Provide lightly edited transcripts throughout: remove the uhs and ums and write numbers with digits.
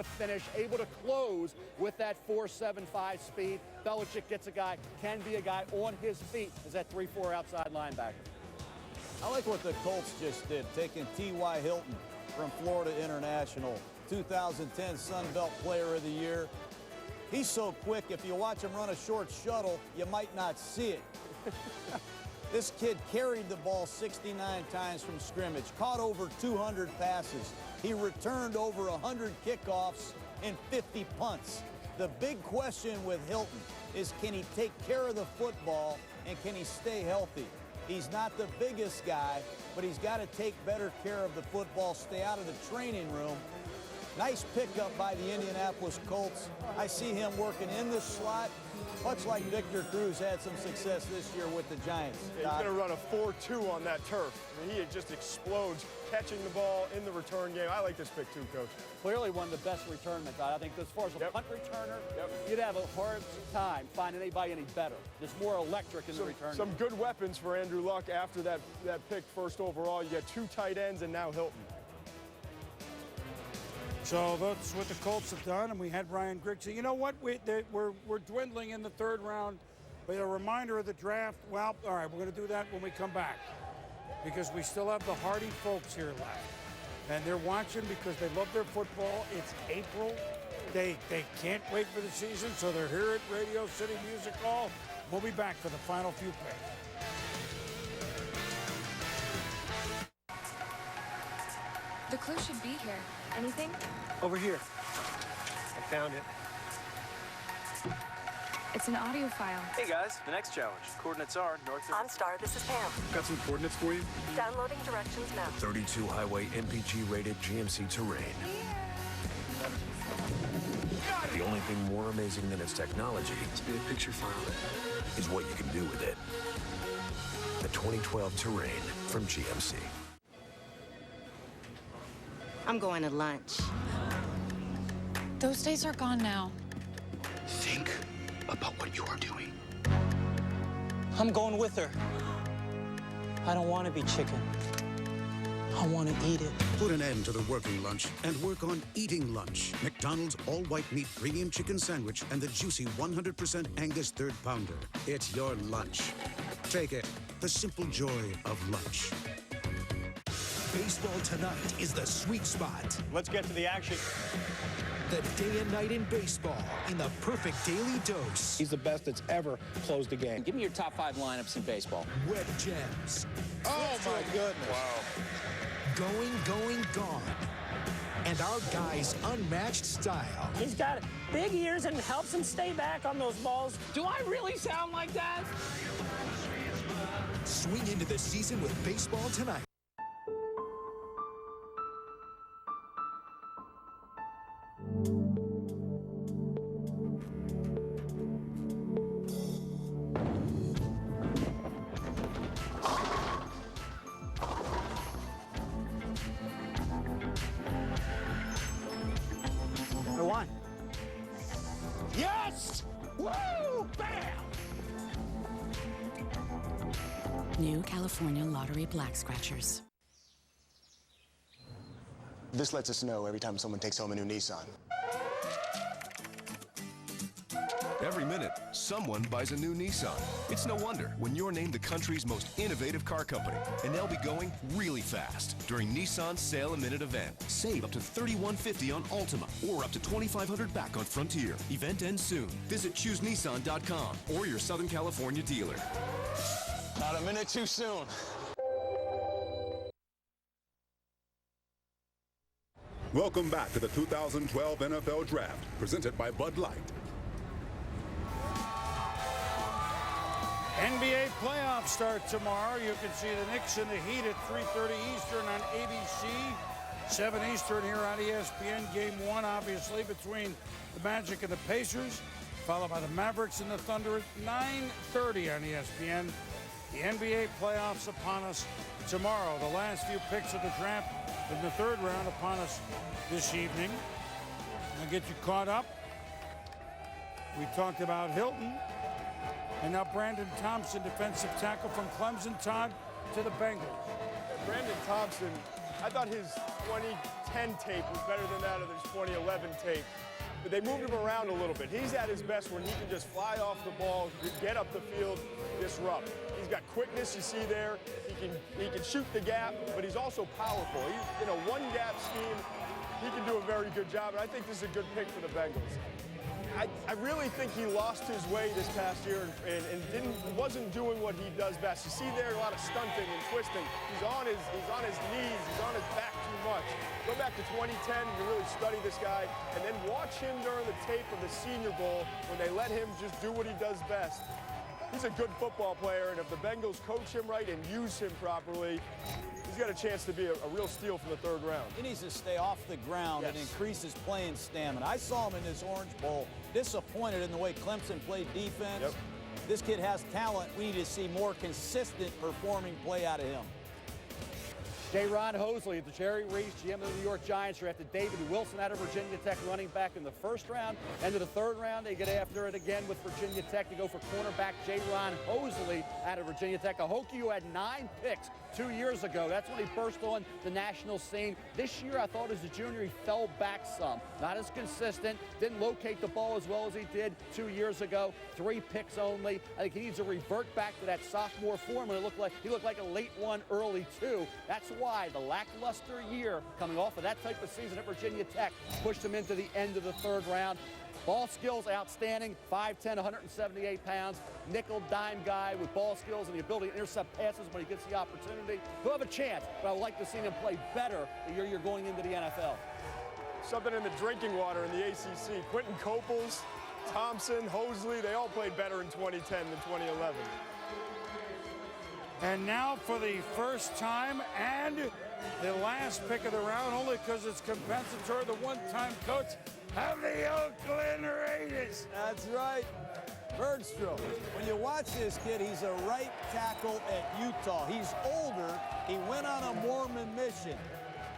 to finish, able to close with that 4.75 speed. Belichick gets a guy, can be a guy on his feet as that 3-4 outside linebacker. I like what the Colts just did, taking T.Y. Hilton from Florida International, 2010 Sun Belt Player of the Year. He's so quick, if you watch him run a short shuttle, you might not see it. This kid carried the ball 69 times from scrimmage, caught over 200 passes. He returned over 100 kickoffs and 50 punts. The big question with Hilton is, can he take care of the football and can he stay healthy? He's not the biggest guy, but he's got to take better care of the football, stay out of the training room. Nice pickup by the Indianapolis Colts. I see him working in the slot, much like Victor Cruz had some success this year with the Giants. Yeah, he's going to run a 4.2 on that turf. I mean, he just explodes catching the ball in the return game. I like this pick too, Coach. Clearly one of the best returnmen. I think as far as a punt returner, you'd have a hard time finding anybody any better. There's more electric in the return. Some good weapons for Andrew Luck after that pick first overall. You got 2 tight ends and now Hilton. So that's what the Colts have done, and we had Ryan Griggs. You know what? We're dwindling in the third round. But a reminder of the draft. Well, all right, we're going to do that when we come back, because we still have the Hardy folks here left, and they're watching because they love their football. It's April. They can't wait for the season, so they're here at Radio City Music Hall. We'll be back for the final few picks. The clue should be here. Anything? Over here. I found it. It's an audio file. Hey guys, the next challenge. Coordinates are north of... OnStar, this is Pam. Got some coordinates for you? Downloading directions now. 32 highway MPG rated GMC terrain. The only thing more amazing than its technology Be a picture file. is what you can do with it. The 2012 Terrain from GMC. I'm going to lunch. Those days are gone now. Think about what you are doing. I'm going with her. I don't want to be chicken. I want to eat it. Put an end to the working lunch and work on eating lunch. McDonald's all-white meat premium chicken sandwich and the juicy 100% Angus third pounder. It's your lunch. Take it. The simple joy of lunch. Baseball tonight is the sweet spot. Let's get to the action. The day and night in baseball in the perfect daily dose. He's the best that's ever closed a game. Give me your top 5 lineups in baseball. Web gems. Oh, my goodness. Wow. Going, gone. And our guy's unmatched style. He's got big ears and helps him stay back on those balls. Do I really sound like that? Swing into the season with Baseball Tonight. I won. Yes! Woo! Bam! New California Lottery Black Scratchers. This lets us know every time someone takes home a new Nissan. Every minute, someone buys a new Nissan. It's no wonder when you're named the country's most innovative car company, and they'll be going really fast during Nissan's Sale a Minute event. Save up to $3,150 on Altima or up to $2,500 back on Frontier. Event ends soon. Visit ChooseNissan.com or your Southern California dealer. Not a minute too soon. Welcome back to the 2012 NFL Draft, presented by Bud Light. NBA playoffs start tomorrow. You can see the Knicks and the Heat at 3:30 Eastern on ABC, 7 Eastern here on ESPN. Game 1, obviously, between the Magic and the Pacers, followed by the Mavericks and the Thunder at 9:30 on ESPN. The NBA playoffs upon us tomorrow. The last few picks of the draft in the third round upon us this evening. I'll get you caught up. We talked about Hilton. And now Brandon Thompson, defensive tackle from Clemson. Todd, to the Bengals. Brandon Thompson I thought his 2010 tape was better than that of his 2011 tape. But they moved him around a little bit. He's at his best when he can just fly off the ball, get up the field, disrupt. He's got quickness, you see there. He can shoot the gap, but he's also powerful. He's in a one-gap scheme. He can do a very good job, and I think this is a good pick for the Bengals. I really think he lost his way this past year and wasn't doing what he does best. You see there a lot of stunting and twisting. He's on his knees, he's on his back too much. Go back to 2010, you really study this guy, and then watch him during the tape of the Senior Bowl when they let him just do what he does best. He's a good football player, and if the Bengals coach him right and use him properly, he's got a chance to be a real steal from the third round. He needs to stay off the ground and increase his playing stamina. I saw him in this Orange Bowl, disappointed in the way Clemson played defense. Yep. This kid has talent. We need to see more consistent performing play out of him. J-Ron Hosley, the Jerry Reese, GM of the New York Giants, drafted David Wilson out of Virginia Tech, running back in the first round. End of the third round, they get after it again with Virginia Tech to go for cornerback J-Ron Hosley out of Virginia Tech, a Hokie who had 9 picks 2 years ago. That's when he burst on the national scene. This year, I thought as a junior, he fell back some. Not as consistent, didn't locate the ball as well as he did 2 years ago. 3 picks only. I think he needs to revert back to that sophomore form when he looked like a late one, early 2. That's why the lackluster year coming off of that type of season at Virginia Tech pushed him into the end of the third round. Ball skills outstanding, 5'10", 178 pounds, nickel dime guy with ball skills and the ability to intercept passes when he gets the opportunity. He'll have a chance, but I would like to see him play better the year you're going into the NFL. Something in the drinking water in the ACC. Quentin Coples, Thompson, Hosley, they all played better in 2010 than 2011. And now for the first time and the last pick of the round, only because it's compensatory, the one-time coach of the Oakland Raiders. That's right. Bergstrom. When you watch this kid, he's a right tackle at Utah. He's older. He went on a Mormon mission.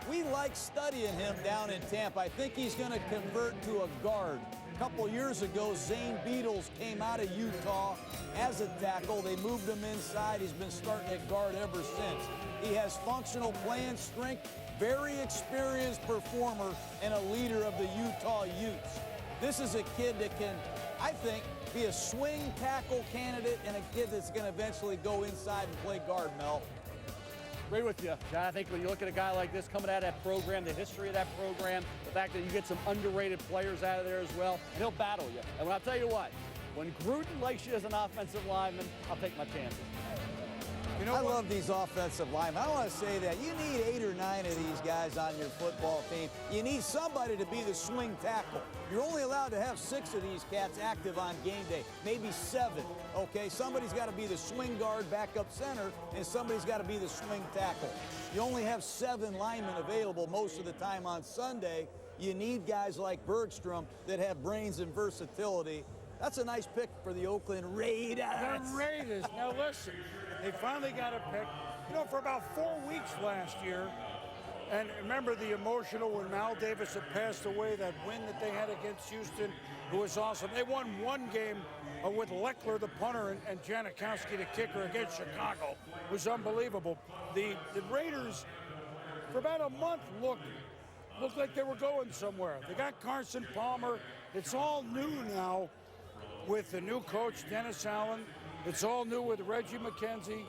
We like studying him down in Tampa. I think he's going to convert to a guard. A couple years ago, Zane Beadles came out of Utah as a tackle. They moved him inside. He's been starting at guard ever since. He has functional playing strength, very experienced performer, and a leader of the Utah Utes. This is a kid that can, I think, be a swing tackle candidate and a kid that's going to eventually go inside and play guard, Mel. Agree with you, John. I think when you look at a guy like this coming out of that program, the history of that program, the fact that you get some underrated players out of there as well, and he'll battle you. And I'll tell you what, when Gruden likes you as an offensive lineman, I'll take my chances. You know, I love these offensive linemen. I want to say that you need 8 or 9 of these guys on your football team. You need somebody to be the swing tackle. You're only allowed to have 6 of these cats active on game day, maybe 7. Okay, somebody's got to be the swing guard, backup center, and somebody's got to be the swing tackle. You only have 7 linemen available most of the time on Sunday. You need guys like Bergstrom that have brains and versatility. That's a nice pick for the Oakland Raiders. The Raiders. Now listen, they finally got a pick. You know, for about 4 weeks last year, and remember the emotional when Mal Davis had passed away, that win that they had against Houston, who was awesome. They won 1 game with Leckler, the punter, and Janikowski, the kicker, against Chicago. It was unbelievable. The Raiders, for about a month, looked like they were going somewhere. They got Carson Palmer. It's all new now with the new coach, Dennis Allen. It's all new with Reggie McKenzie.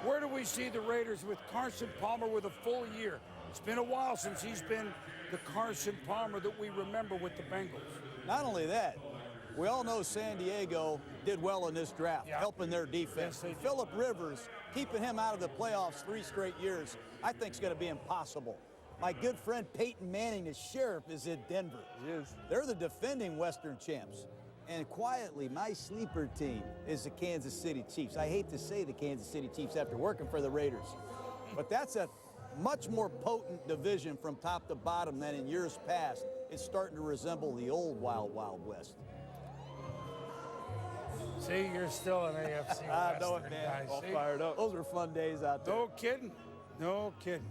Where do we see the Raiders with Carson Palmer with a full year? It's been a while since he's been the Carson Palmer that we remember with the Bengals. Not only that, we all know San Diego did well in this draft, helping their defense. Yes, Phillip Rivers, keeping him out of the playoffs 3 straight years, I think is going to be impossible. My good friend Peyton Manning, the sheriff, is in Denver. He is. They're the defending Western champs. And quietly, my sleeper team is the Kansas City Chiefs. I hate to say the Kansas City Chiefs after working for the Raiders, but that's a much more potent division from top to bottom than in years past. It's starting to resemble the old Wild Wild West. See, you're still an AFC I know it, Western man. guy. All See? fired up. Those were fun days out there. No kidding. No kidding.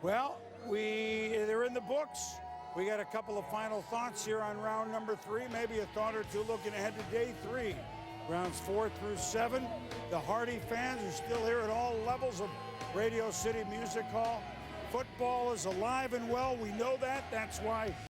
Well, they're in the books. We got a couple of final thoughts here on round number 3, maybe a thought or two looking ahead to day 3. Rounds 4 through 7. The Hardy fans are still here at all levels of Radio City Music Hall. Football is alive and well. We know that. That's why